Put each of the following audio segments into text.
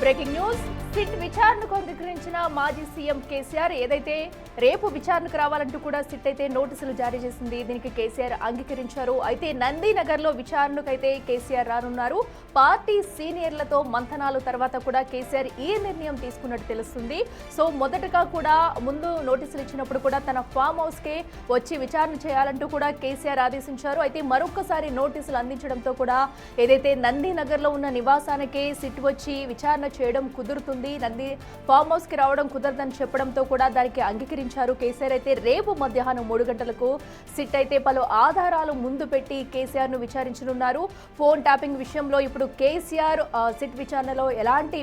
Breaking news. SIT విచారణకు అంగీకరించిన మాజీ సీఎం కేసీఆర్ ఏదైతే రేపు విచారణకు రావాలంటూ కూడా సిట్ అయితే నోటీసులు జారీ చేసింది. దీనికి కేసీఆర్ అంగీకరించారు. అయితే నందినగర్ లో విచారణకు అయితే కేసీఆర్ రానున్నారు. పార్టీ సీనియర్లతో మంథనాలు తర్వాత కూడా కేసీఆర్ ఈ నిర్ణయం తీసుకున్నట్టు తెలుస్తుంది. సో మొదటగా కూడా ముందు నోటీసులు ఇచ్చినప్పుడు కూడా తన ఫామ్ హౌస్ కే వచ్చి విచారణ చేయాలంటూ కూడా కేసీఆర్ ఆదేశించారు. అయితే మరొకసారి నోటీసులు అందించడంతో కూడా ఏదైతే నందినగర్ లో ఉన్న నివాసానికే సిట్ వచ్చి విచారణ చేయడం కుదురుతుంది, నంది ఫామ్ హౌస్ కి రావడం కుదరదని చెప్పడంతో కూడా దానికి అంగీకరించారు కేసీఆర్. అయితే రేపు మధ్యాహ్నం 3 గంటలకు సిట్ అయితే పలు ఆధారాలు ముందు పెట్టి కేసీఆర్ ను విచారించనున్నారు. ఫోన్ ట్యాపింగ్ విషయంలో ఇప్పుడు కేసీఆర్ సిట్ విచారణలో ఎలాంటి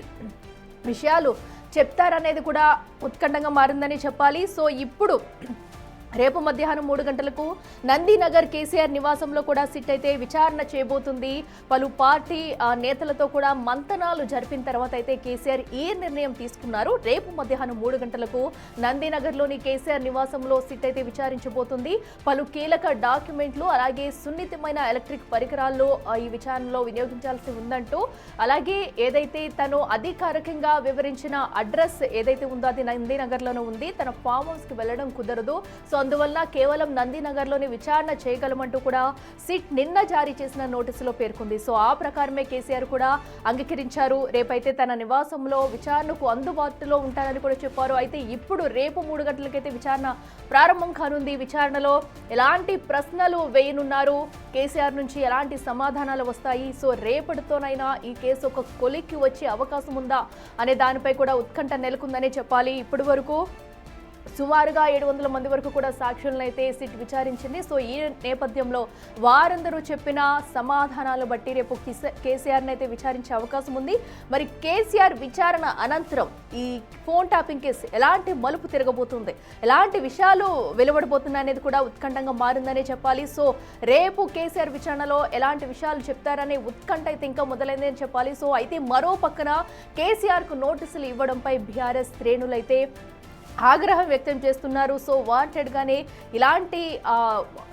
విషయాలు చెప్తారనేది కూడా ఉత్కంఠంగా మారిందని చెప్పాలి. సో ఇప్పుడు రేపు మధ్యాహ్నం 3 గంటలకు నందినగర్ కేసీఆర్ నివాసంలో కూడా సిట్ అయితే విచారణ చేయబోతుంది. పలు పార్టీ నేతలతో కూడా మంతనాలు జరిపిన తర్వాత అయితే కేసీఆర్ ఈ నిర్ణయం తీసుకున్నారు. రేపు మధ్యాహ్నం 3 గంటలకు నందినగర్లోని కేసీఆర్ నివాసంలో సిట్ అయితే విచారించబోతుంది. పలు కీలక డాక్యుమెంట్లు అలాగే సున్నితమైన ఎలక్ట్రిక్ పరికరాల్లో ఈ విచారణలో వినియోగించాల్సి ఉందంటూ, అలాగే ఏదైతే తను అధికారికంగా వివరించిన అడ్రస్ ఏదైతే ఉందో అది నందినగర్లోనే ఉంది, తన ఫామ్ హౌస్ కి వెళ్లడం కుదరదు. సో అందువల్ల కేవలం నందినగర్లోని విచారణ చేయగలమంటూ కూడా సిట్ నిన్న జారీ చేసిన నోటీసులో పేర్కొంది. సో ఆ ప్రకారమే కేసీఆర్ కూడా అంగీకరించారు. రేపైతే తన నివాసంలో విచారణకు అందుబాటులో ఉంటారని కూడా చెప్పారు. అయితే ఇప్పుడు రేపు 3 గంటలకైతే విచారణ ప్రారంభం కానుంది. విచారణలో ఎలాంటి ప్రశ్నలు వేయనున్నారు, కేసీఆర్ నుంచి ఎలాంటి సమాధానాలు వస్తాయి, సో రేపటితోనైనా ఈ కేసు ఒక కొలిక్కి వచ్చే అవకాశం ఉందా అనే దానిపై కూడా ఉత్కంఠ నెలకొందనే చెప్పాలి. ఇప్పటి వరకు సుమారుగా 700 మంది వరకు కూడా సాక్షులను అయితే సిట్ విచారించింది. సో ఈ నేపథ్యంలో వారందరూ చెప్పిన సమాధానాలు బట్టి రేపు కేసీఆర్ని అయితే విచారించే అవకాశం ఉంది. మరి కేసీఆర్ విచారణ అనంతరం ఈ ఫోన్ ట్యాపింగ్ కేసు ఎలాంటి మలుపు తిరగబోతుంది, ఎలాంటి విషయాలు వెలువడబోతున్నాయి అనేది కూడా ఉత్కంఠంగా మారిందనే చెప్పాలి. సో రేపు కేసీఆర్ విచారణలో ఎలాంటి విషయాలు చెప్తారనే ఉత్కంఠ అయితే ఇంకా మొదలైందని చెప్పాలి. సో అయితే మరో పక్కన కేసీఆర్కు నోటీసులు ఇవ్వడంపై బీఆర్ఎస్ శ్రేణులైతే ఆగ్రహం వ్యక్తం చేస్తున్నారు. సో వాంటెడ్ గానే ఇలాంటి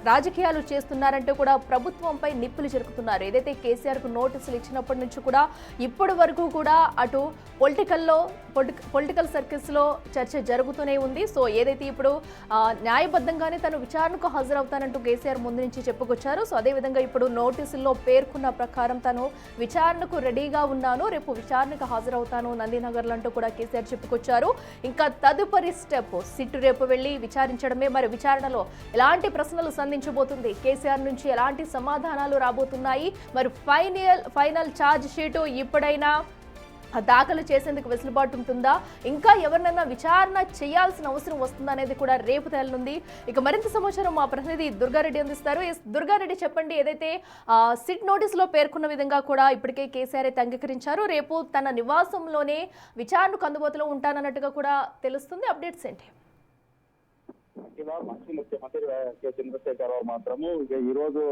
రాజకీయాలు చేస్తున్నారంటూ కూడా ప్రభుత్వంపై నిప్పులు చెరుకుతున్నారు. ఏదైతే కేసీఆర్ కు నోటీసులు ఇచ్చినప్పటి నుంచి కూడా ఇప్పటి వరకు కూడా అటు పొలిటికల్ సర్కిల్స్ లో చర్చ జరుగుతూనే ఉంది. సో ఏదైతే ఇప్పుడు న్యాయబద్ధంగానే తను విచారణకు హాజరవుతానంటూ కేసీఆర్ ముందు నుంచి చెప్పుకొచ్చారు. సో అదేవిధంగా ఇప్పుడు నోటీసుల్లో పేర్కొన్న ప్రకారం తను విచారణకు రెడీగా ఉన్నాను, రేపు విచారణకు హాజరవుతాను నందినగర్లో అంటూ కూడా కేసీఆర్ చెప్పుకొచ్చారు. ఇంకా తదుపరి స్టెప్ సిట్ రేపు వెళ్లి విచారించడమే. మరి విచారణలో ఎలాంటి ప్రశ్నలు సంధించబోతుంది, కేసీఆర్ నుంచి ఎలాంటి సమాధానాలు రాబోతున్నాయి, మరి ఫైనల్ ఛార్జ్ షీటు ఇప్పుడైనా దాఖలు చేసేందుకు వెసులుబాటు ఉంటుందా, ఇంకా ఎవరినైనా విచారణ చేయాల్సిన అవసరం వస్తుందా అనేది కూడా రేపు తేలనుంది. ఇక మరింత సమాచారం మా ప్రతినిధి దుర్గారెడ్డి అందిస్తారు. దుర్గారెడ్డి చెప్పండి, ఏదైతే సిట్ నోటీసులో పేర్కొన్న విధంగా కూడా ఇప్పటికే కేసీఆర్ అయితే అంగీకరించారు, రేపు తన నివాసంలోనే విచారణకు అందుబాటులో ఉంటానన్నట్టుగా కూడా తెలుస్తుంది. అప్డేట్స్ ఏంటి? మాజీ ముఖ్యమంత్రి కె చంద్రశేఖరరావు మాత్రము ఈ రోజు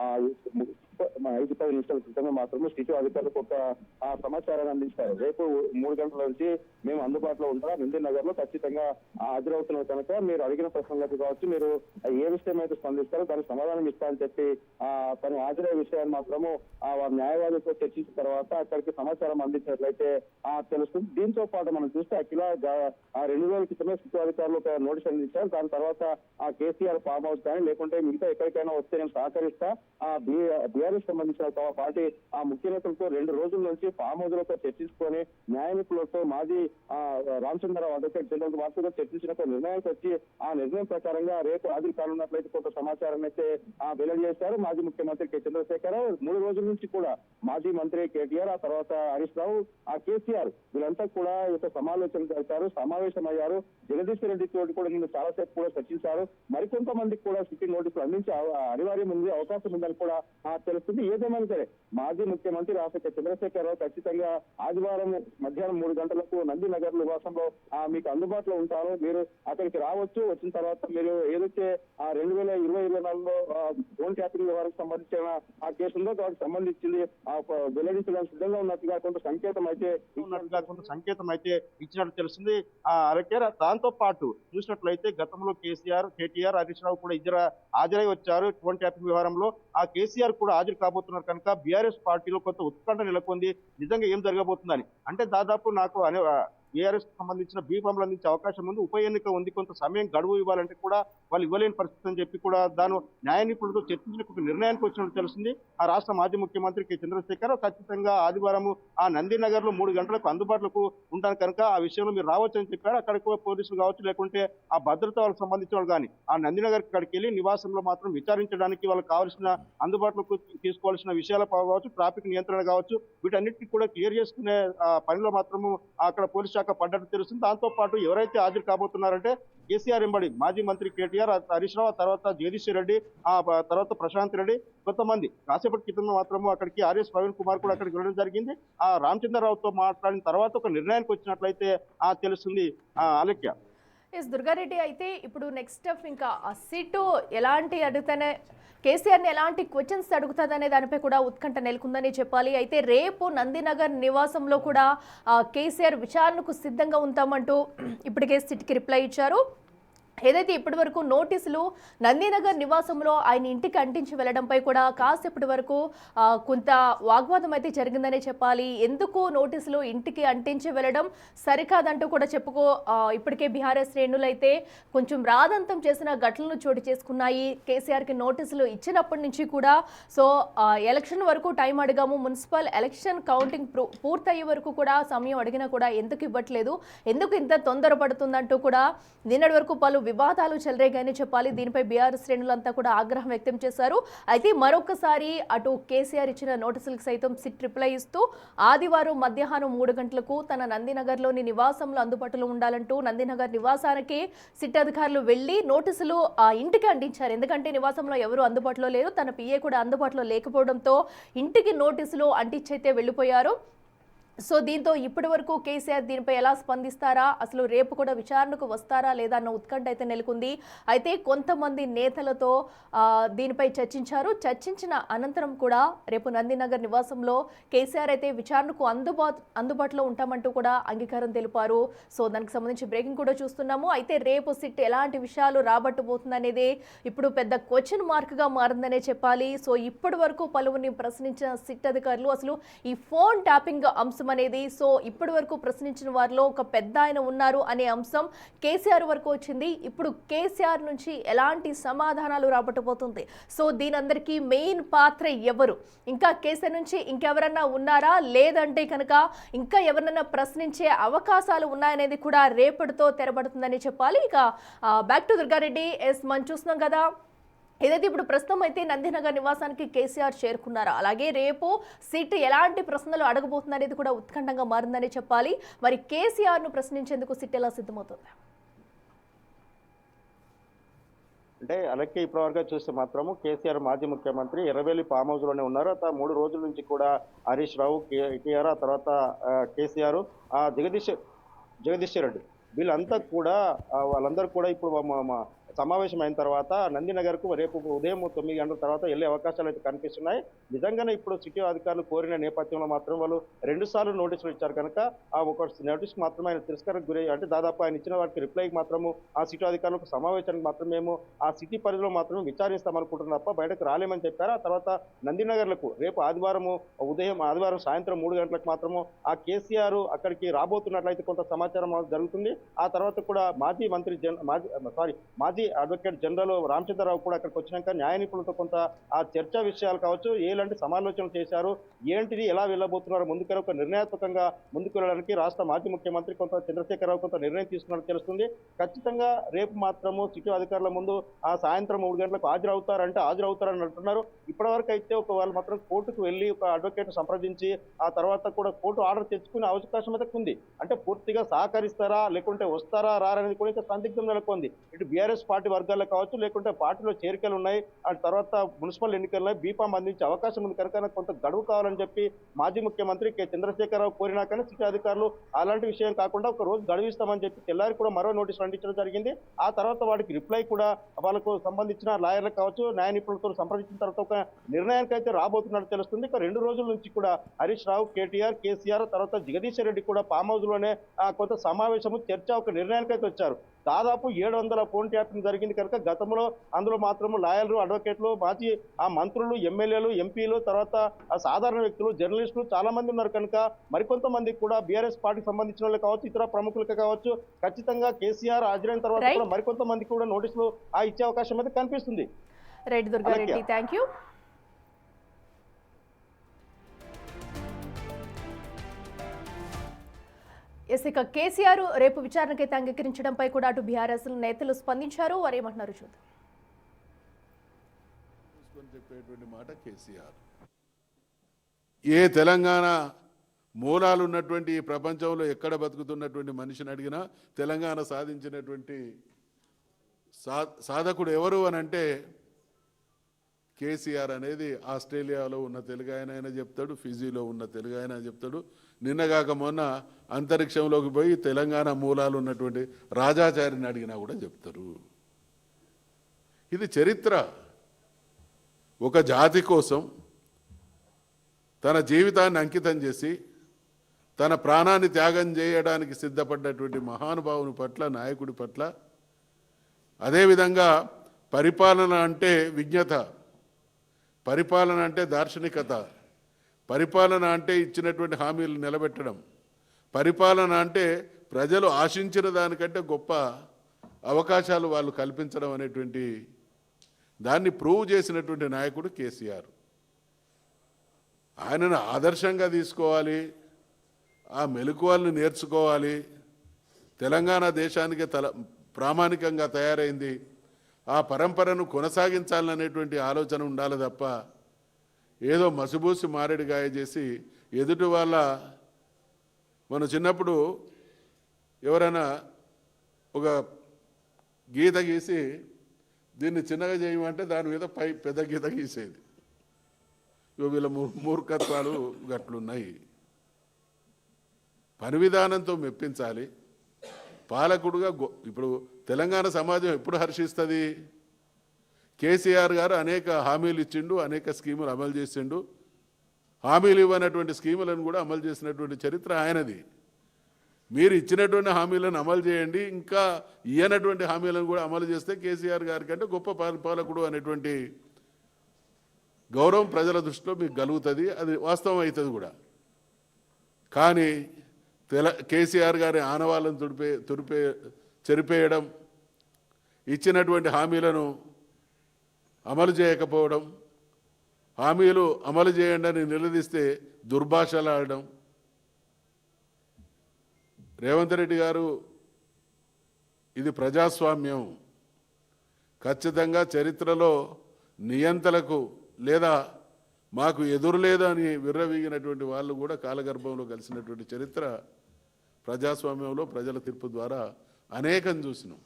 5-10 నిమిషాల క్రితమే మాత్రమే సిటీ అధికారులకు ఒక సమాచారాన్ని అందించారు. రేపు 3 గంటల నుంచి మేము అందుబాటులో ఉంటాం, నందినగర్ లో ఖచ్చితంగా హాజరవుతున్న కనుక మీరు అడిగిన ప్రశ్నలకు కావచ్చు, మీరు ఏ విషయం అయితే స్పందిస్తారో దానికి సమాధానం ఇస్తారని చెప్పి తను హాజరయ్యే విషయాన్ని మాత్రము వారి న్యాయవాదితో చర్చించిన తర్వాత అక్కడికి సమాచారం అందించినట్లయితే తెలుస్తుంది. దీంతో పాటు మనం చూస్తే అఖిల 2 రోజుల క్రితమే సిటీ అధికారులు ఒక నోటీస్ అందించారు. దాని తర్వాత కేసీఆర్ ఫామ్ హౌస్ కానీ లేకుంటే మిగతా ఎక్కడికైనా వస్తే నేను సహకరిస్తా, బీఆర్ఎస్ సంబంధించిన పార్టీ ముఖ్య నేతలతో 2 రోజుల నుంచి ఫామ్ హౌస్ లతో చర్చించుకొని న్యాయ నిపుణులతో మాజీ రామచంద్రరావు అడ్వకేట్ జనరల్ వారితో చర్చించిన నిర్ణయానికి వచ్చి ఆ నిర్ణయం ప్రకారంగా రేపు హాజరు కానున్నట్లయితే కొంత సమాచారం అయితే వెల్లడి చేశారు మాజీ ముఖ్యమంత్రి కె చంద్రశేఖరరావు. 3 రోజుల నుంచి కూడా మాజీ మంత్రి కేటీఆర్, ఆ తర్వాత హరీష్ రావు, కేసీఆర్ వీళ్ళంతా కూడా ఒక సమాలోచన జరిపారు, సమావేశమయ్యారు. జగదీష్ రెడ్డి తోటి కూడా నిన్న చాలాసేపు కూడా చర్చించారు. మరికొంతమందికి కూడా సిట్టింగ్ నోటీసులు అందించే అనివార్యం ఉంది, అవకాశం ఉందని కూడా తెలుస్తుంది. ఏదేమైనా సరే మాజీ ముఖ్యమంత్రి రాష్ట్ర చంద్రశేఖరరావు ఖచ్చితంగా ఆదివారం మధ్యాహ్నం 3 గంటలకు నందినగర్ నివాసంలో మీకు అందుబాటులో ఉంటారు, మీరు అక్కడికి రావచ్చు. వచ్చిన తర్వాత మీరు ఏదైతే 2020-24లో ఫోన్ ట్యాపింగ్ వ్యవహారానికి సంబంధించిన కేసు ఉందో దానికి సంబంధించింది వెల్లడించడానికి సిద్ధంగా ఉన్నట్టుగా కొంత సంకేతం అయితే ఇచ్చినట్టు తెలుస్తుంది. అలాగే దాంతో పాటు చూసినట్లయితే గతంలో కేటీఆర్, హరీష్ రావు కూడా ఇద్దరు హాజరై వచ్చారు ఫోన్ ట్యాపింగ్ వ్యవహారంలో. ఆ కేసీఆర్ కూడా హాజరు కాబోతున్నారు కనుక బీఆర్ఎస్ పార్టీలో కొంత ఉత్కంఠ నెలకొంది. నిజంగా ఏం జరగబోతుందని. అంటే దాదాపు నాకు బీఆర్ఎస్ సంబంధించిన బీఫామ్లు అందించే అవకాశం ఉంది. ఉప ఎన్నిక ఉంది, కొంత సమయం గడువు ఇవ్వాలంటే కూడా వాళ్ళు ఇవ్వలేని పరిస్థితి అని చెప్పి కూడా దాని న్యాయ నిపుణులతో చర్చించిన ఒక నిర్ణయానికి వచ్చినట్టు తెలుస్తుంది. ఆ రాష్ట్ర మాజీ ముఖ్యమంత్రి కె చంద్రశేఖర్ ఖచ్చితంగా ఆదివారం ఆ నందినగర్ లో 3 గంటలకు అందుబాటులోకి ఉంటాను కనుక ఆ విషయంలో మీరు రావచ్చు అని చెప్పారు. అక్కడికి పోలీసులు కావచ్చు, లేకుంటే ఆ భద్రత వాళ్ళకి సంబంధించిన వాళ్ళు కానీ ఆ నందినగర్ అక్కడికి వెళ్ళి నివాసంలో మాత్రం విచారించడానికి వాళ్ళకి కావాల్సిన అందుబాటులోకి తీసుకోవాల్సిన విషయాలు కావచ్చు, ట్రాఫిక్ నియంత్రణ కావచ్చు, వీటన్నిటిని కూడా క్లియర్ చేసుకునే పనిలో మాత్రము అక్కడ పోలీస్ శాఖ పడ్డట్టు తెలుస్తుంది. దాంతో పాటు ఎవరైతే హాజరు కాబోతున్నారంటే కేసీఆర్ ఎంబడి మాజీ మంత్రి కేటీఆర్, హరీష్ రావు, తర్వాత జగదీశ్వర్ రెడ్డి, తర్వాత ప్రశాంత్ రెడ్డి, కొంతమంది కాసేపటి క్రితం మాత్రము అక్కడికి ఆర్ఎస్ ప్రవీణ్ కుమార్ కూడా అక్కడికి వెళ్ళడం జరిగింది. ఆ రామచంద్రరావుతో మాట్లాడిన తర్వాత ఒక నిర్ణయానికి వచ్చినట్లయితే తెలుస్తుంది అలెక్య. ఎస్ దుర్గారెడ్డి, అయితే ఇప్పుడు నెక్స్ట్ స్టెప్ ఇంకా ఆ సీటు ఎలాంటి అడిగితేనే కేసీఆర్ని ఎలాంటి క్వశ్చన్స్ అడుగుతుందనే దానిపై కూడా ఉత్కంఠ నెలకొందని చెప్పాలి. అయితే రేపు నందినగర్ నివాసంలో కూడా కేసీఆర్ విచారణకు సిద్ధంగా ఉంటామంటూ ఇప్పటికే సిట్కి రిప్లై ఇచ్చారు. ఏదైతే ఇప్పటి వరకు నోటీసులు నందినగర్ నివాసంలో ఆయన ఇంటికి అంటించి వెళ్లడంపై కూడా కాసేపటి వరకు కొంత వాగ్వాదం అయితే జరిగిందనే చెప్పాలి. ఎందుకు నోటీసులు ఇంటికి అంటించి వెళ్లడం సరికాదంటూ కూడా ఇప్పటికే బీఆర్ఎస్ శ్రేణులు అయితే కొంచెం రాదంతం చేసిన ఘటనలు చోటు చేసుకున్నాయి. కేసీఆర్కి నోటీసులు ఇచ్చినప్పటి నుంచి కూడా ఎలక్షన్ వరకు టైం అడిగాము, మున్సిపల్ ఎలక్షన్ కౌంటింగ్ పూర్తయ్యే వరకు కూడా సమయం అడిగినా కూడా ఎందుకు ఇవ్వట్లేదు, ఎందుకు ఇంత తొందరపడుతుందంటూ కూడా నిన్నటి వరకు పలు వివాదాలు చెలరేగాయని చెప్పాలి. దీనిపై బీఆర్ఎస్ శ్రేణులంతా కూడా ఆగ్రహం వ్యక్తం చేశారు. అయితే మరొకసారి అటు కేసీఆర్ ఇచ్చిన నోటీసులకు సైతం సిట్ రిప్లై ఇస్తూ ఆదివారం మధ్యాహ్నం 3 గంటలకు తన నందినగర్లోని నివాసంలో అందుబాటులో ఉండాలంటూ నందినగర్ నివాసానికి సిట్ అధికారులు వెళ్లి నోటీసులు ఇంటికి అందించారు. ఎందుకంటే నివాసంలో ఎవరు అందుబాటులో లేరు, తన పిఏ కూడా అందుబాటులో లేకపోవడంతో ఇంటికి నోటీసులు అంటించైతే వెళ్లిపోయారు. సో దీంతో ఇప్పటి వరకు కేసీఆర్ దీనిపై ఎలా స్పందిస్తారా, అసలు రేపు కూడా విచారణకు వస్తారా లేదా అన్న ఉత్కంఠ అయితే నెలకొంది. అయితే కొంతమంది నేతలతో దీనిపై చర్చించిన అనంతరం కూడా రేపు నందినగర్ నివాసంలో కేసీఆర్ అయితే విచారణకు అందుబాటులో ఉంటామంటూ కూడా అంగీకారం తెలిపారు. సో దానికి సంబంధించి బ్రేకింగ్ కూడా చూస్తున్నాము. అయితే రేపు సిట్ ఎలాంటి విషయాలు రాబట్టబోతుందనేది ఇప్పుడు పెద్ద క్వశ్చన్ మార్క్గా మారిందనే చెప్పాలి. సో ఇప్పటి వరకు పలువురిని ప్రశ్నించిన సిట్ అధికారులు అసలు ఈ ఫోన్ ట్యాపింగ్ అంశం అనేది, సో ఇప్పటి వరకు ప్రశ్నించిన వారిలో ఒక పెద్ద ఆయన ఉన్నారు అనే అంశం కేసీఆర్ వరకు వచ్చింది. ఇప్పుడు కేసీఆర్ నుంచి ఎలాంటి సమాధానాలు రాబట్టబోతుంది, సో దీనందరికీ మెయిన్ పాత్ర ఎవరు, ఇంకా కేసీఆర్ నుంచి ఇంకెవరన్నా ఉన్నారా, లేదంటే కనుక ఇంకా ఎవరినైనా ప్రశ్నించే అవకాశాలు ఉన్నాయనేది కూడా రేపటితో తెరబడుతుందని చెప్పాలి. ఇక బ్యాక్ టు దుర్గారెడ్డి. మనం చూస్తున్నాం కదా, ఏదైతే ఇప్పుడు ప్రస్తుతం అయితే నందినగర్ నివాసానికి కేసీఆర్ చేరుకున్నారా, అలాగే రేపు సీట్ ఎలాంటి ప్రశ్నలు అడగబోతుందనేది కూడా ఉత్కంఠంగా మారిందని చెప్పాలి. మరి కేసీఆర్ను ప్రశ్నించేందుకు సిట్ ఎలా సిద్ధమవుతుంది? అంటే అలాగే ఇప్పటివరకు చూస్తే మాత్రము కేసీఆర్ మాజీ ముఖ్యమంత్రి ఎర్రబెల్లి ఫామ్ హౌస్ లోనే ఉన్నారు. 3 రోజుల నుంచి కూడా హరీష్ రావు, కేటీఆర్, ఆ తర్వాత కేసీఆర్, జగదీశ్వర్ రెడ్డి, వీళ్ళంతా కూడా వాళ్ళందరూ కూడా ఇప్పుడు సమావేశం అయిన తర్వాత నందినగర్కు రేపు ఉదయం 9 గంటల తర్వాత వెళ్ళే అవకాశాలు అయితే కనిపిస్తున్నాయి. నిజంగానే ఇప్పుడు సిటీ అధికారులు కోరిన నేపథ్యంలో మాత్రం వాళ్ళు 2 సార్లు నోటీసులు ఇచ్చారు కనుక ఒక నోటీస్ మాత్రమే ఆయన తిరస్కారకు గురై, అంటే దాదాపు ఆయన ఇచ్చిన వాటికి రిప్లైకి మాత్రము ఆ సిటీ అధికారులకు సమావేశానికి మాత్రం మేము ఆ సిటీ పరిధిలో మాత్రం విచారిస్తామనుకుంటున్నాం తప్ప బయటకు రాలేమని చెప్పారు. ఆ తర్వాత నందినగర్లకు రేపు ఆదివారం సాయంత్రం 3 గంటలకు మాత్రము ఆ కేసీఆర్ అక్కడికి రాబోతున్నట్లయితే కొంత సమాచారం జరుగుతుంది. ఆ తర్వాత కూడా మాజీ అడ్వకేట్ జనరల్ రామచంద్రరావు కూడా అక్కడికి వచ్చినాక న్యాయ నిపుణులతో కొంత ఆ చర్చా విషయాలు కావచ్చు, ఎలాంటి సమాలోచనలు చేశారు, ఏంటిది ఎలా వెళ్ళబోతున్నారు, ముందుకు ఒక నిర్ణయాత్మకంగా ముందుకు వెళ్ళడానికి రాష్ట్ర మాజీ ముఖ్యమంత్రి కొంత చంద్రశేఖరరావు కొంత నిర్ణయం తీసుకున్నట్టు తెలుస్తుంది. ఖచ్చితంగా రేపు మాత్రము సిటీ అధికారుల ముందు ఆ సాయంత్రం 3 గంటలకు హాజరవుతారని అంటున్నారు. ఇప్పటివరకు అయితే వాళ్ళు మాత్రం కోర్టుకు వెళ్ళి ఒక అడ్వకేట్ సంప్రదించి ఆ తర్వాత కూడా కోర్టు ఆర్డర్ తెచ్చుకునే అవకాశం అయితే ఉంది. అంటే పూర్తిగా సహకరిస్తారా లేకుంటే వస్తారా రారనేది కూడా సందిగ్ధం నెలకొంది. ఇటు బీఆర్ఎస్ పార్టీ వర్గాల్లో కావచ్చు, లేకుంటే పార్టీలో చేరికలు ఉన్నాయి, ఆ తర్వాత మున్సిపల్ ఎన్నికల్లో బీఫామ్ అందించే అవకాశం ఉంది కనుక కొంత గడువు కావాలని చెప్పి మాజీ ముఖ్యమంత్రి కె చంద్రశేఖరరావు కోరినా కానీ సిటీ అధికారులు అలాంటి విషయం కాకుండా ఒక రోజు గడువు ఇస్తామని చెప్పి తెల్లారి కూడా మరో నోటీసులు అందించడం జరిగింది. ఆ తర్వాత వాడికి రిప్లై కూడా వాళ్ళకు సంబంధించిన లాయర్లకు కావచ్చు, న్యాయ నిపుణులతో సంప్రదించిన తర్వాత ఒక నిర్ణయానికి అయితే రాబోతున్నట్టు తెలుస్తుంది. ఇక 2 రోజుల నుంచి కూడా హరీష్ రావు, కేటీఆర్, కేసీఆర్, తర్వాత జగదీశ్వర్ రెడ్డి కూడా ఫామ్ హౌస్ లోనే కొంత సమావేశము, చర్చ, ఒక నిర్ణయానికి అయితే వచ్చారు. దాదాపు 700 ఫోన్ ట్యాపింగ్ జరిగింది కనుక గతంలో అందులో మాత్రము లాయర్లు, అడ్వకేట్లు, మాజీ ఆ మంత్రులు, ఎమ్మెల్యేలు, ఎంపీలు, తర్వాత ఆ సాధారణ వ్యక్తులు, జర్నలిస్టులు చాలా మంది ఉన్నారు కనుక మరికొంతమందికి కూడా బీఆర్ఎస్ పార్టీకి సంబంధించిన వాళ్ళు కావచ్చు, ఇతర ప్రముఖులకు కావచ్చు, ఖచ్చితంగా కేసీఆర్ హాజరైన తర్వాత కూడా మరికొంతమందికి కూడా నోటీసులు ఇచ్చే అవకాశం అయితే కనిపిస్తుంది. Right Durga Reddy, thank you. ఇక కేసీఆర్ రేపు విచారణకైతే అంగీకరించడంపై కూడా అటు బీఆర్ఎస్ నేతలు స్పందించారు. వారు ఏమంటున్నారు చూద్దాం. చెప్పేటువంటి మాట కేసీఆర్ ఏ తెలంగాణ మూలాలు ఉన్నటువంటి ఈ ప్రపంచంలో ఎక్కడ బతుకుతున్నటువంటి మనిషిని అడిగినా తెలంగాణ సాధించినటువంటి సాధకుడు ఎవరు అని అంటే కేసీఆర్ అనేది ఆస్ట్రేలియాలో ఉన్న తెలుగు ఆయన చెప్తాడు, ఫిజీలో ఉన్న తెలుగు ఆయన చెప్తాడు. నిన్నగాక మొన్న అంతరిక్షంలోకి పోయి తెలంగాణ మూలాలు ఉన్నటువంటి రాజాచారిని అడిగినా కూడా చెప్తారు. ఇది చరిత్ర. ఒక జాతి కోసం తన జీవితాన్ని అంకితం చేసి తన ప్రాణాన్ని త్యాగం చేయడానికి సిద్ధపడ్డటువంటి మహానుభావుని పట్ల, నాయకుడి పట్ల, అదేవిధంగా పరిపాలన అంటే విజ్ఞత, పరిపాలన అంటే దార్శనికత, పరిపాలన అంటే ఇచ్చినటువంటి హామీలు నిలబెట్టడం, పరిపాలన అంటే ప్రజలు ఆశించిన దానికంటే గొప్ప అవకాశాలు వాళ్ళు కల్పించడం అనేటువంటి దాన్ని ప్రూవ్ చేసినటువంటి నాయకుడు కేసీఆర్. ఆయనను ఆదర్శంగా తీసుకోవాలి, ఆ మెలకువలను నేర్చుకోవాలి. తెలంగాణ దేశానికి ప్రామాణికంగా తయారైంది, ఆ పరంపరను కొనసాగించాలనేటువంటి ఆలోచన ఉండాలి తప్ప ఏదో మసిబూసి మారేడుగాయ చేసి ఎదుటి వాళ్ళ మన చిన్నప్పుడు ఎవరైనా ఒక గీత గీసి దీన్ని చిన్నగా చేయమంటే దాని మీద పెద్ద గీత గీసేది. వీళ్ళ మూర్ఖత్వాలు గట్లున్నాయి. పని విధానంతో మెప్పించాలి. పాలకుడుగా ఇప్పుడు తెలంగాణ సమాజం ఎప్పుడు హర్షిస్తుంది? కేసీఆర్ గారు అనేక హామీలు ఇచ్చిండు, అనేక స్కీములు అమలు చేసిండు. హామీలు ఇవ్వనటువంటి స్కీములను కూడా అమలు చేసినటువంటి చరిత్ర ఆయనది. మీరు ఇచ్చినటువంటి హామీలను అమలు చేయండి, ఇంకా ఇయ్యనటువంటి హామీలను కూడా అమలు చేస్తే కేసీఆర్ గారి కంటే గొప్ప పాలకుడు అనేటువంటి గౌరవం ప్రజల దృష్టిలో మీకు కలుగుతుంది. అది వాస్తవం అవుతుంది కూడా. కానీ కేసీఆర్ గారి ఆనవాళ్ళను చెరిపేయడం, ఇచ్చినటువంటి హామీలను అమలు చేయకపోవడం, హామీలు అమలు చేయండి అని నిలదీస్తే దుర్భాషలాడడం. రేవంత్ రెడ్డి గారు, ఇది ప్రజాస్వామ్యం, ఖచ్చితంగా చరిత్రలో నియంతలకు లేదా మాకు ఎదురులేదు అని విర్రవీగినటువంటి వాళ్ళు కూడా కాలగర్భంలో కలిసినటువంటి చరిత్ర ప్రజాస్వామ్యంలో ప్రజల తీర్పు ద్వారా అనేకం చూసినాం.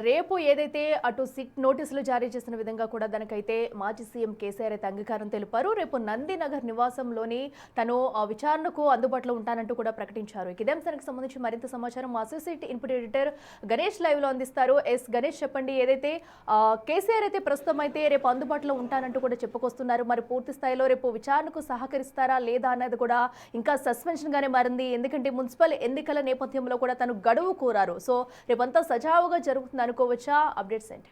రేపు ఏదైతే అటు సిట్ నోటీసులు జారీ చేసిన విధంగా కూడా దానికైతే మాజీ సీఎం కేసీఆర్ అయితే అంగీకారం తెలిపారు. రేపు నందినగర్ నివాసంలోని తను విచారణకు అందుబాటులో ఉంటానంటూ కూడా ప్రకటించారు. ఇదే అంశానికి సంబంధించి మరింత సమాచారం మా associate input editor Ganesh live లో అందిస్తారు. గణేష్, చెప్పండి. ఏదైతే కేసీఆర్ అయితే ప్రస్తుతం అయితే రేపు అందుబాటులో ఉంటానంటూ కూడా చెప్పుకొస్తున్నారు, మరి పూర్తి స్థాయిలో రేపు విచారణకు సహకరిస్తారా లేదా అన్నది కూడా ఇంకా సస్పెన్షన్ గానే మారింది. ఎందుకంటే మున్సిపల్ ఎన్నికల నేపథ్యంలో కూడా తను గడువు కోరారు. సో రేపంతా సజావుగా జరుగుతుంది అనుకోవచ్చా? అప్డేట్స్ ఏంటి?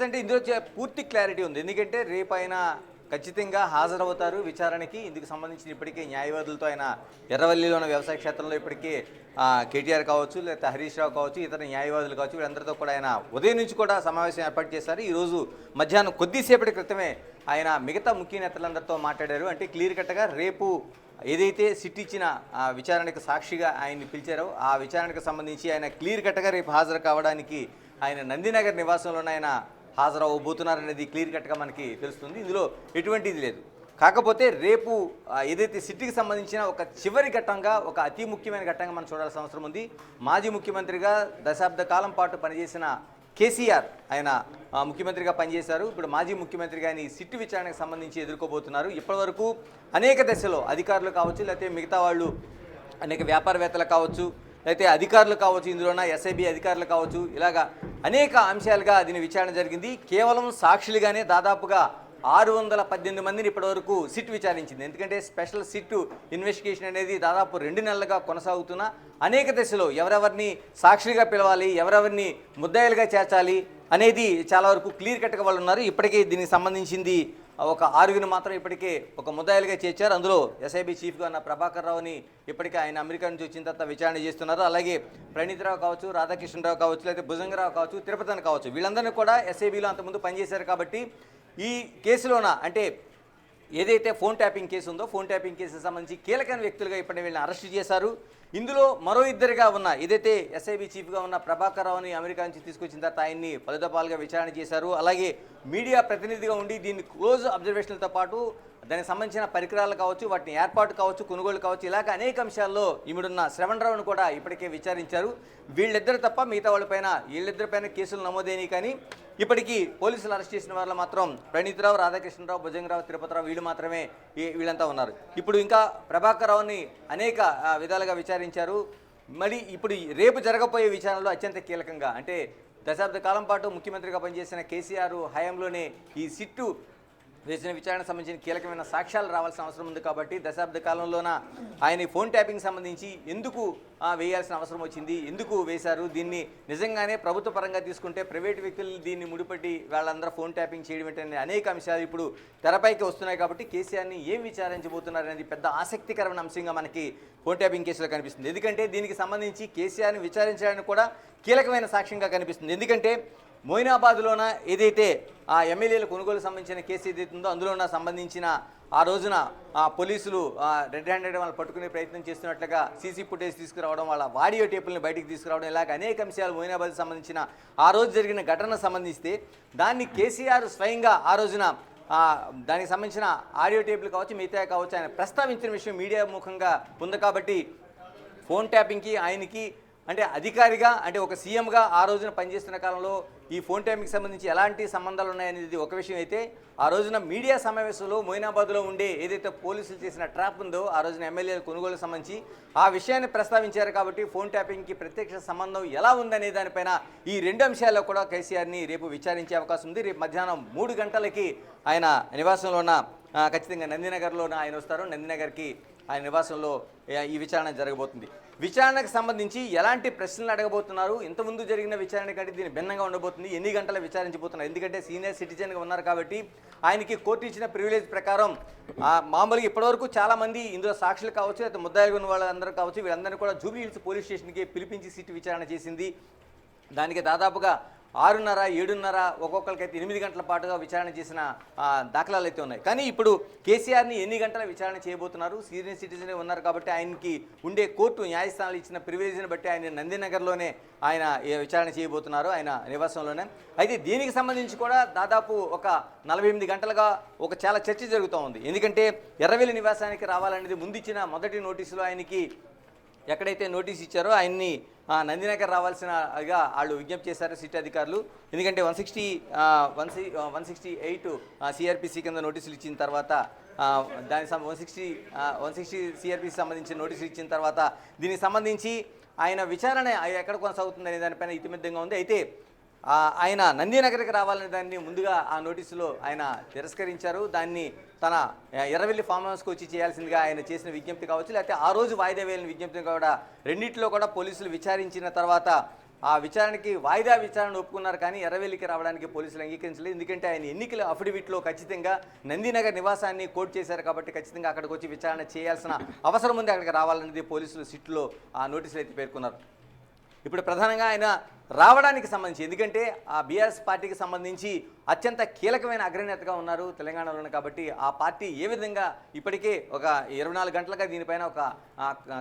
అంటే ఇందులో పూర్తి క్లారిటీ ఉంది. ఎందుకంటే రేపు ఆయన ఖచ్చితంగా హాజరవుతారు విచారణకి. ఇందుకు సంబంధించిన ఇప్పటికే న్యాయవాదులతో ఆయన ఎర్రవల్లిలో ఉన్న వ్యవసాయ క్షేత్రంలో ఇప్పటికే కేటీఆర్ కావచ్చు, లేకపోతే హరీష్ రావు కావచ్చు, ఇతర న్యాయవాదులు కావచ్చు, వీళ్ళందరితో కూడా ఆయన ఉదయం నుంచి కూడా సమావేశం ఏర్పాటు చేశారు. ఈరోజు మధ్యాహ్నం కొద్దిసేపటి క్రితమే ఆయన మిగతా ముఖ్య నేతలందరితో మాట్లాడారు. అంటే క్లియర్ కట్గా రేపు ఏదైతే సిట్ ఇచ్చిన విచారణకు సాక్షిగా ఆయన్ని పిలిచారో ఆ విచారణకు సంబంధించి ఆయన క్లియర్ కట్గా రేపు హాజరు కావడానికి ఆయన నందినగర్ నివాసంలోనే ఆయన హాజరవబోతున్నారనేది క్లియర్ కట్గా మనకి తెలుస్తుంది. ఇందులో ఎటువంటిది లేదు. కాకపోతే రేపు ఏదైతే సిట్కి సంబంధించిన ఒక చివరి ఘట్టంగా, ఒక అతి ముఖ్యమైన ఘట్టంగా మనం చూడాల్సిన అవసరం ఉంది. మాజీ ముఖ్యమంత్రిగా దశాబ్ద కాలం పాటు పనిచేసిన కేసీఆర్ ఆయన ముఖ్యమంత్రిగా పనిచేశారు. ఇప్పుడు మాజీ ముఖ్యమంత్రిగా ఆయన ఈ సిట్టు విచారణకు సంబంధించి ఎదుర్కోబోతున్నారు. ఇప్పటివరకు అనేక దశలో అధికారులు కావచ్చు, లేకపోతే మిగతా వాళ్ళు అనేక వ్యాపారవేత్తలు కావచ్చు, లేకపోతే అధికారులు కావచ్చు, ఇందులోన ఎస్ఐబి అధికారులు కావచ్చు, ఇలాగా అనేక అంశాలుగా దీని విచారణ జరిగింది. కేవలం సాక్షులుగానే దాదాపుగా 618 మందిని ఇప్పటివరకు సిట్ విచారించింది. ఎందుకంటే స్పెషల్ సిట్ ఇన్వెస్టిగేషన్ అనేది దాదాపు 2 నెలలుగా కొనసాగుతున్న అనేక దశలో ఎవరెవరిని సాక్షిగా పిలవాలి, ఎవరెవరిని ముద్దాయిలుగా చేర్చాలి అనేది చాలా వరకు క్లియర్ కట్గా వాళ్ళు ఉన్నారు. ఇప్పటికే దీనికి సంబంధించింది ఒక 6గురిని మాత్రం ఇప్పటికే ఒక ముద్దాయిలుగా చేర్చారు. అందులో ఎస్ఐబి చీఫ్గా ఉన్న ప్రభాకర్ రావుని ఇప్పటికే ఆయన అమెరికా నుంచి వచ్చిన తర్వాత విచారణ చేస్తున్నారు. అలాగే ప్రణీత్ రావు కావచ్చు, రాధాకృష్ణరావు కావచ్చు, లేకపోతే భుజంగరావు కావచ్చు, తిరుపతిని కావచ్చు, వీళ్ళందరినీ కూడా ఎస్ఐబిలో అంతకుముందు పనిచేశారు. కాబట్టి ఈ కేసులోన అంటే ఏదైతే ఫోన్ ట్యాపింగ్ కేసు ఉందో ఫోన్ ట్యాపింగ్ కేసుకు సంబంధించి కీలకమైన వ్యక్తులుగా ఇప్పటికే వీళ్ళని అరెస్ట్ చేశారు. ఇందులో మరో ఇద్దరుగా ఉన్న ఏదైతే ఎస్ఐబి చీఫ్గా ఉన్న ప్రభాకర్ రావుని అమెరికా నుంచి తీసుకొచ్చిన తర్వాత ఆయన్ని పలు దఫాలుగా విచారణ చేశారు. అలాగే మీడియా ప్రతినిధిగా ఉండి దీన్ని క్లోజ్ అబ్జర్వేషన్లతో పాటు దానికి సంబంధించిన పరికరాలు కావచ్చు, వాటిని ఏర్పాటు కావచ్చు, కొనుగోలు కావచ్చు, ఇలాగ అనేక అంశాల్లో ఈమెడున్న శ్రవణ్ రావును కూడా ఇప్పటికే విచారించారు. వీళ్ళిద్దరు తప్ప మిగతా వీళ్ళిద్దరిపైన కేసులు నమోదైనవి. కానీ ఇప్పటికీ పోలీసులు అరెస్ట్ చేసిన వాళ్ళు మాత్రం ప్రణీత్ రావు, రాధాకృష్ణరావు, భుజంగరావు, తిరుపతిరావు వీళ్ళు మాత్రమే వీళ్ళంతా ఉన్నారు. ఇప్పుడు ఇంకా ప్రభాకర్ రావుని అనేక విధాలుగా విచారించారు. మరి ఇప్పుడు రేపు జరగబోయే విచారణలో అత్యంత కీలకంగా అంటే దశాబ్ద కాలం పాటు ముఖ్యమంత్రిగా పనిచేసిన కేసీఆర్ హయాంలోనే ఈ సిట్టు వేసిన విచారణకు సంబంధించిన కీలకమైన సాక్ష్యాలు రావాల్సిన అవసరం ఉంది. కాబట్టి దశాబ్ద కాలంలోన ఆయన ఫోన్ ట్యాపింగ్ సంబంధించి ఎందుకు వేయాల్సిన అవసరం వచ్చింది, ఎందుకు వేశారు, దీన్ని నిజంగానే ప్రభుత్వ పరంగా తీసుకుంటే ప్రైవేట్ వ్యక్తులు దీన్ని ముడిపట్టి వాళ్ళందరూ ఫోన్ ట్యాపింగ్ చేయడం ఏంటనే అనేక అంశాలు ఇప్పుడు తెరపైకి వస్తున్నాయి. కాబట్టి కేసీఆర్ని ఏం విచారించబోతున్నారు అనేది పెద్ద ఆసక్తికరమైన అంశంగా మనకి ఫోన్ ట్యాపింగ్ కేసులో కనిపిస్తుంది. ఎందుకంటే దీనికి సంబంధించి కేసీఆర్ని విచారించడానికి కూడా కీలకమైన సాక్ష్యంగా కనిపిస్తుంది. ఎందుకంటే మొయినాబాద్లోన ఏదైతే ఆ ఎమ్మెల్యేల కొనుగోలు సంబంధించిన కేసు ఏదైతే ఉందో అందులోన సంబంధించిన ఆ రోజున పోలీసులు రెడ్ హ్యాండెడ్ వాళ్ళు పట్టుకునే ప్రయత్నం చేస్తున్నట్లుగా సీసీ ఫుటేజ్ తీసుకురావడం, వాళ్ళ ఆడియో టేపుల్ని బయటికి తీసుకురావడం, ఇలాగ అనేక అంశాలు మొయినాబాద్ సంబంధించిన ఆ రోజు జరిగిన ఘటనకు సంబంధిస్తే దాన్ని కేసీఆర్ స్వయంగా ఆ రోజున దానికి సంబంధించిన ఆడియో టేపులు కావచ్చు, మిగతా కావచ్చు ఆయన ప్రస్తావించిన విషయం మీడియా ముఖంగా ఉంది. కాబట్టి ఫోన్ ట్యాపింగ్కి ఆయనకి అంటే అధికారిగా అంటే ఒక సీఎంగా ఆ రోజున పనిచేస్తున్న కాలంలో ఈ ఫోన్ ట్యాపింగ్కి సంబంధించి ఎలాంటి సంబంధాలు ఉన్నాయనేది ఒక విషయం అయితే, ఆ రోజున మీడియా సమావేశంలో మొయినాబాద్లో ఉండే ఏదైతే పోలీసులు చేసిన ట్రాప్ ఉందో ఆ రోజున ఎమ్మెల్యేల కొనుగోలు సంబంధించి ఆ విషయాన్ని ప్రస్తావించారు. కాబట్టి ఫోన్ ట్యాపింగ్కి ప్రత్యక్ష సంబంధం ఎలా ఉందనే దానిపైన ఈ 2 అంశాల్లో కూడా కేసీఆర్ని రేపు విచారించే అవకాశం ఉంది. రేపు మధ్యాహ్నం 3 గంటలకి ఆయన నివాసంలో ఉన్న ఖచ్చితంగా నందినగర్లోన ఆయన వస్తారు. నందినగర్కి ఆయన నివాసంలో ఈ విచారణ జరగబోతుంది. విచారణకు సంబంధించి ఎలాంటి ప్రశ్నలు అడగబోతున్నారు, ఇంతకుముందు జరిగిన విచారణ కంటే దీన్ని భిన్నంగా ఉండబోతుంది, ఎన్ని గంటల విచారించబోతున్నారు, ఎందుకంటే సీనియర్ సిటిజన్గా ఉన్నారు కాబట్టి ఆయనకి కోర్టు ఇచ్చిన ప్రివిలేజ్ ప్రకారం మామూలుగా ఇప్పటివరకు చాలామంది ఇందులో సాక్షులు కావచ్చు, లేకపోతే ముద్దాయిలుగా ఉన్న వాళ్ళందరూ కావచ్చు, వీళ్ళందరూ కూడా జూబ్లీ హిల్స్ పోలీస్ స్టేషన్కి పిలిపించి సిట్ విచారణ చేసింది. దానికి దాదాపుగా 6:30, 7:30 ఒక్కొక్కరికైతే 8 గంటల పాటుగా విచారణ చేసిన దాఖలాలు అయితే ఉన్నాయి. కానీ ఇప్పుడు కేసీఆర్ని ఎన్ని గంటల విచారణ చేయబోతున్నారు, సీనియర్ సిటిజన్ ఉన్నారు కాబట్టి ఆయనకి ఉండే కోర్టు న్యాయస్థానాలు ఇచ్చిన ప్రివిలేజ్ని బట్టి ఆయన నందినగర్లోనే ఆయన విచారణ చేయబోతున్నారు, ఆయన నివాసంలోనే. అయితే దీనికి సంబంధించి కూడా దాదాపు ఒక 48 గంటలుగా ఒక చాలా చర్చ జరుగుతూ ఉంది. ఎందుకంటే ఎర్రవెల్లి నివాసానికి రావాలనేది ముందు ఇచ్చిన మొదటి నోటీసులో ఆయనకి ఎక్కడైతే నోటీస్ ఇచ్చారో ఆయన్ని నందినగర్ రావాల్సినగా వాళ్ళు విజ్ఞప్తి చేశారు సిట్ అధికారులు. ఎందుకంటే 168 సిఆర్పిసి కింద నోటీసులు ఇచ్చిన తర్వాత దానికి 160 సిఆర్పిసి సంబంధించిన నోటీసులు ఇచ్చిన తర్వాత దీనికి సంబంధించి ఆయన విచారణ ఎక్కడ కొనసాగుతుంది అనే దానిపైన ఇతిమిద్దంగా ఉంది. అయితే ఆయన నందినగర్కి రావాలనే దాన్ని ముందుగా ఆ నోటీసులో ఆయన తిరస్కరించారు. దాన్ని తన ఎర్రవెల్లి ఫామ్ హౌస్కి వచ్చి చేయాల్సిందిగా ఆయన చేసిన విజ్ఞప్తి కావచ్చు, లేకపోతే ఆ రోజు వాయిదా వేయాలని విజ్ఞప్తి కూడా రెండింటిలో కూడా పోలీసులు విచారించిన తర్వాత ఆ విచారణకి వాయిదా విచారణ ఒప్పుకున్నారు. కానీ ఎర్రవెల్లికి రావడానికి పోలీసులు అంగీకరించలేదు. ఎందుకంటే ఆయన ఎన్నికల అఫిడవిట్లో ఖచ్చితంగా నందినగర్ నివాసాన్ని కోట్ చేశారు కాబట్టి ఖచ్చితంగా అక్కడికి వచ్చి విచారణ చేయాల్సిన అవసరం ఉంది, అక్కడికి రావాలనేది పోలీసులు సిట్లో ఆ నోటీసులు అయితే పేర్కొన్నారు. ఇప్పుడు ప్రధానంగా ఆయన రావడానికి సంబంధించి, ఎందుకంటే ఆ బీఆర్ఎస్ పార్టీకి సంబంధించి అత్యంత కీలకమైన అగ్రనేతగా ఉన్నారు తెలంగాణలోనే కాబట్టి ఆ పార్టీ ఏ విధంగా ఇప్పటికే ఒక 24 గంటలుగా దీనిపైన ఒక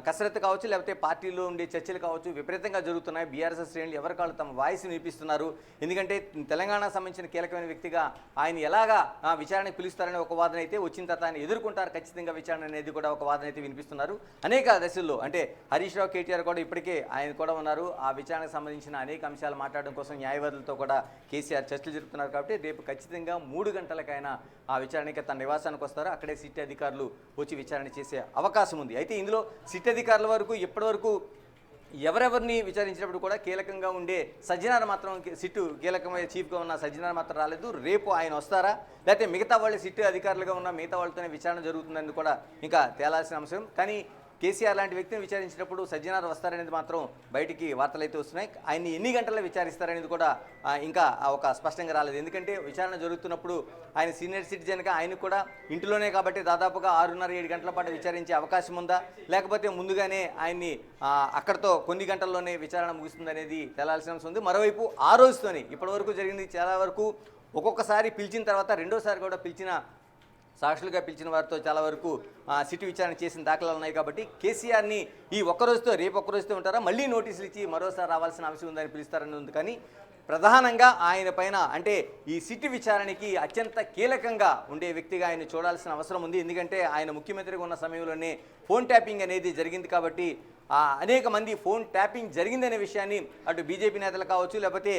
కసరత్తు కావచ్చు, లేకపోతే పార్టీలో ఉండే చర్చలు కావచ్చు విపరీతంగా జరుగుతున్నాయి. బీఆర్ఎస్ శ్రేణులు ఎవరికాళ్ళు తమ వాయిస్ వినిపిస్తున్నారు. ఎందుకంటే తెలంగాణకు సంబంధించిన కీలకమైన వ్యక్తిగా ఆయన ఎలాగా విచారణకు పిలుస్తారనే ఒక వాదన అయితే వచ్చిన తర్వాత ఆయన ఎదుర్కొంటారు ఖచ్చితంగా విచారణ అనేది కూడా ఒక వాదన అయితే వినిపిస్తున్నారు. అనేక దశల్లో అంటే హరీష్ రావు, కేటీఆర్ కూడా ఇప్పటికే ఆయన కూడా ఉన్నారు. ఆ విచారణకు సంబంధించిన అనేక అంశాలు మాట్లాడడం కోసం న్యాయవాదులతో కూడా కేసీఆర్ చర్చలు జరుపుతున్నారు. కాబట్టి రేపు ఖచ్చితంగా 3 గంటలకైనా ఆ విచారణకి తన నివాసానికి వస్తారు. అక్కడే సిట్ అధికారులు వచ్చి విచారణ చేసే అవకాశం ఉంది. అయితే ఇందులో సిట్ అధికారుల వరకు ఇప్పటివరకు ఎవరెవరిని విచారించినప్పుడు కూడా కీలకంగా ఉండే సజ్జనార్ మాత్రం సిట్టు కీలకమైన చీఫ్గా ఉన్న సజ్జనార్ మాత్రం రాలేదు. రేపు ఆయన వస్తారా, లేకపోతే మిగతా వాళ్ళు సిట్టు అధికారులుగా ఉన్న మిగతా వాళ్ళతోనే విచారణ జరుగుతుందని కూడా ఇంకా తేలాల్సిన అంశం. కానీ కేసీఆర్ లాంటి వ్యక్తిని విచారించినప్పుడు సజ్జనార్ వస్తారనేది మాత్రం బయటికి వార్తలు అయితే వస్తున్నాయి. ఆయన్ని ఎన్ని గంటల్లో విచారిస్తారనేది కూడా ఇంకా ఒక స్పష్టంగా రాలేదు. ఎందుకంటే విచారణ జరుగుతున్నప్పుడు ఆయన సీనియర్ సిటిజన్గా ఆయన కూడా ఇంటిలోనే కాబట్టి దాదాపుగా 6:30-7 గంటల పాటు విచారించే అవకాశం ఉందా, లేకపోతే ముందుగానే ఆయన్ని అక్కడితో కొన్ని గంటల్లోనే విచారణ ముగుస్తుందనేది తేలాల్సిన అంశం ఉంది. మరోవైపు ఆ రోజుతోనే ఇప్పటివరకు జరిగింది చాలా వరకు ఒక్కొక్కసారి పిలిచిన తర్వాత రెండోసారి కూడా సాక్షులుగా పిలిచిన వారితో చాలా వరకు సిట్టు విచారణ చేసిన దాఖలాలు ఉన్నాయి. కాబట్టి కేసీఆర్ని ఈ ఒక్కరోజుతో రేపు ఒక్కరోజుతో ఉంటారా, మళ్ళీ నోటీసులు ఇచ్చి మరోసారి రావాల్సిన అవసరం ఉందని పిలుస్తారని ఉంది. కానీ ప్రధానంగా ఆయన పైన అంటే ఈ సిట్టు విచారణకి అత్యంత కీలకంగా ఉండే వ్యక్తిగా ఆయన చూడాల్సిన అవసరం ఉంది. ఎందుకంటే ఆయన ముఖ్యమంత్రిగా ఉన్న సమయంలోనే ఫోన్ ట్యాపింగ్ అనేది జరిగింది. కాబట్టి అనేక మంది ఫోన్ ట్యాపింగ్ జరిగిందనే విషయాన్ని అటు బీజేపీ నేతలు కావచ్చు, లేకపోతే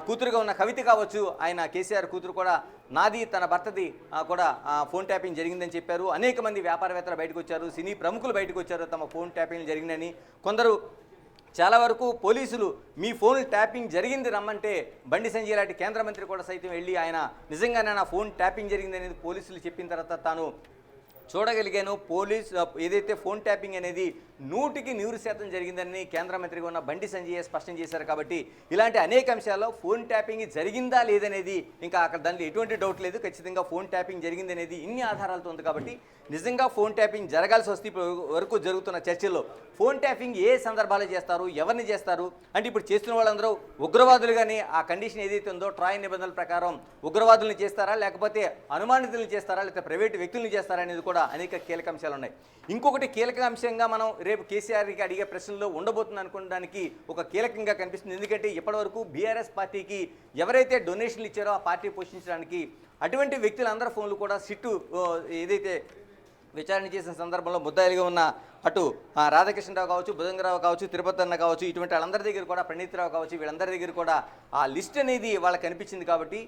కూతురుగా ఉన్న కవిత కావచ్చు, ఆయన కేసీఆర్ కూతురు కూడా నాది తన భర్తది కూడా ఫోన్ ట్యాపింగ్ జరిగిందని చెప్పారు. అనేక మంది వ్యాపారవేత్తలు బయటకు వచ్చారు, సినీ ప్రముఖులు బయటకు వచ్చారు తమ ఫోన్ ట్యాపింగ్ జరిగిందని. కొందరు చాలా వరకు పోలీసులు మీ ఫోన్ ట్యాపింగ్ జరిగింది రమ్మంటే బండి సంజయ్ లాంటి కేంద్ర మంత్రి కూడా సైతం వెళ్ళి ఆయన నిజంగానే నా ఫోన్ ట్యాపింగ్ జరిగింది అనేది పోలీసులు చెప్పిన తర్వాత తాను చూడగలిగాను. ఏదైతే ఫోన్ ట్యాపింగ్ అనేది 100% జరిగిందని కేంద్ర మంత్రిగా ఉన్న బండి సంజయ్ స్పష్టం చేశారు. కాబట్టి ఇలాంటి అనేక అంశాల్లో ఫోన్ ట్యాపింగ్ జరిగిందా లేదనేది ఇంకా అక్కడ దాంట్లో ఎటువంటి డౌట్ లేదు. ఖచ్చితంగా ఫోన్ ట్యాపింగ్ జరిగింది అనేది ఇన్ని ఆధారాలతో ఉంది. కాబట్టి నిజంగా ఫోన్ ట్యాపింగ్ జరగాల్సి వస్తే ఇప్పుడు వరకు జరుగుతున్న చర్చల్లో ఫోన్ ట్యాపింగ్ ఏ సందర్భాలు చేస్తారు, ఎవరిని చేస్తారు అంటే ఇప్పుడు చేస్తున్న వాళ్ళందరూ ఉగ్రవాదులుగానే ఆ కండిషన్ ఏదైతే ఉందో ట్రాయ్ నిబంధనల ప్రకారం ఉగ్రవాదుల్ని చేస్తారా, లేకపోతే అనుమానితులను చేస్తారా, లేకపోతే ప్రైవేటు వ్యక్తులను చేస్తారా అనేది కూడా అనేక కీలక అంశాలు ఉన్నాయి. ఇంకొకటి కీలక అంశంగా మనం రేపు కేసీఆర్కి అడిగే ప్రశ్నలో ఉండబోతుంది అనుకోవడానికి ఒక కీలకంగా కనిపిస్తుంది. ఎందుకంటే ఇప్పటివరకు బీఆర్ఎస్ పార్టీకి ఎవరైతే డొనేషన్లు ఇచ్చారో ఆ పార్టీ పోషించడానికి అటువంటి వ్యక్తులందరి ఫోన్లు కూడా సిట్టు ఏదైతే విచారణ చేసిన సందర్భంలో ముద్దాయిలుగా ఉన్న అటు రాధాకృష్ణరావు కావచ్చు, భుజంగరావు కావచ్చు, తిరుపతి అన్న కావచ్చు, ఇటువంటి వాళ్ళందరి దగ్గర కూడా ప్రణీత్రావు కావచ్చు, వీళ్ళందరి దగ్గర కూడా ఆ లిస్ట్ అనేది వాళ్ళకి కనిపించింది. కాబట్టి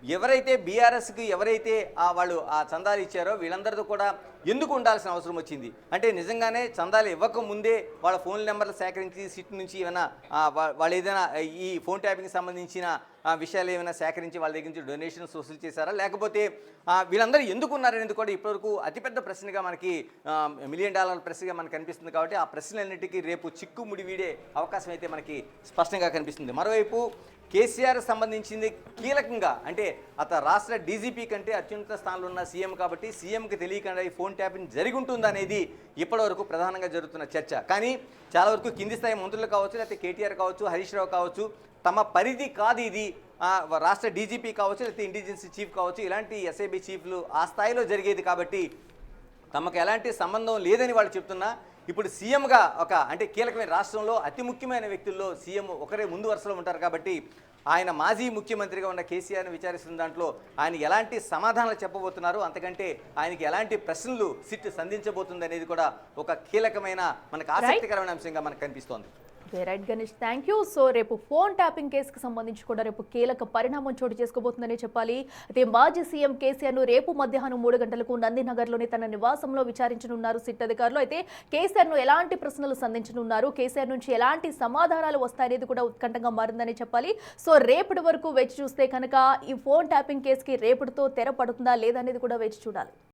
ఎవరైతే బీఆర్ఎస్కి ఎవరైతే వాళ్ళు ఆ చందాలు ఇచ్చారో వీళ్ళందరితో కూడా ఎందుకు ఉండాల్సిన అవసరం వచ్చింది అంటే నిజంగానే చందాలు ఇవ్వకముందే వాళ్ళ ఫోన్ నెంబర్లు సేకరించి సిట్ నుంచి ఏమైనా వాళ్ళు ఏదైనా ఈ ఫోన్ ట్యాపింగ్కి సంబంధించిన విషయాలు ఏమైనా సేకరించి వాళ్ళ దగ్గర నుంచి డొనేషన్స్ వసూలు చేశారా, లేకపోతే వీళ్ళందరూ ఎందుకు ఉన్నారనేది కూడా ఇప్పటివరకు అతిపెద్ద ప్రశ్నగా మనకి $1 మిలియన్ ప్రశ్నగా మనకు కనిపిస్తుంది. కాబట్టి ఆ ప్రశ్నలన్నిటికీ రేపు చిక్కుముడి వీడే అవకాశం అయితే మనకి స్పష్టంగా కనిపిస్తుంది. మరోవైపు కేసీఆర్ సంబంధించింది కీలకంగా అంటే రాష్ట్ర డీజీపీ కంటే అత్యున్నత స్థానంలో ఉన్న సీఎం కాబట్టి సీఎంకి తెలియకుండా ఈ ఫోన్ ట్యాపింగ్ జరిగి ఉంటుందనేది ఇప్పటివరకు ప్రధానంగా జరుగుతున్న చర్చ. కానీ చాలా వరకు కింది స్థాయి మంత్రులు కావచ్చు, లేకపోతే కేటీఆర్ కావచ్చు, హరీష్ రావు కావచ్చు, తమ పరిధి కాదు ఇది, రాష్ట్ర డీజీపీ కావచ్చు, లేకపోతే ఇంటెలిజెన్స్ చీఫ్ కావచ్చు, ఇలాంటి ఎస్ఐబి చీఫ్లు ఆ స్థాయిలో జరిగేది కాబట్టి తమకు ఎలాంటి సంబంధం లేదని వాళ్ళు చెప్తున్నా ఇప్పుడు సీఎంగా అంటే కీలకమైన రాష్ట్రంలో అతి ముఖ్యమైన వ్యక్తుల్లో సీఎం ఒకరే ముందు వరుసలో ఉంటారు. కాబట్టి ఆయన మాజీ ముఖ్యమంత్రిగా ఉన్న కేసీఆర్ని విచారిస్తున్న దాంట్లో ఆయన ఎలాంటి సమాధానాలు చెప్పబోతున్నారు, అంతకంటే ఆయనకి ఎలాంటి ప్రశ్నలు సిట్ సంధించబోతుంది అనేది కూడా ఒక కీలకమైన మనకు ఆసక్తికరమైన అంశంగా మనకు కనిపిస్తోంది. Right Ganesh, thank you. So రేపు ఫోన్ ట్యాపింగ్ కేసుకు సంబంధించి కూడా రేపు కీలక పరిణామం చోటు చేసుకోబోతుందని చెప్పాలి. అయితే మాజీ సీఎం కేసీఆర్ను రేపు మధ్యాహ్నం 3 గంటలకు నందినగర్లోని తన నివాసంలో విచారించనున్నారు సిట్ అధికారులు. అయితే కేసీఆర్ను ఎలాంటి ప్రశ్నలు సంధించనున్నారు, కేసీఆర్ నుంచి ఎలాంటి సమాధానాలు వస్తాయనేది కూడా ఉత్కంఠంగా మారిందని చెప్పాలి. సో రేపటి వరకు వేచి చూస్తే కనుక ఈ ఫోన్ ట్యాపింగ్ కేసుకి రేపటితో తెర పడుతుందా లేదా అనేది కూడా వేచి చూడాలి.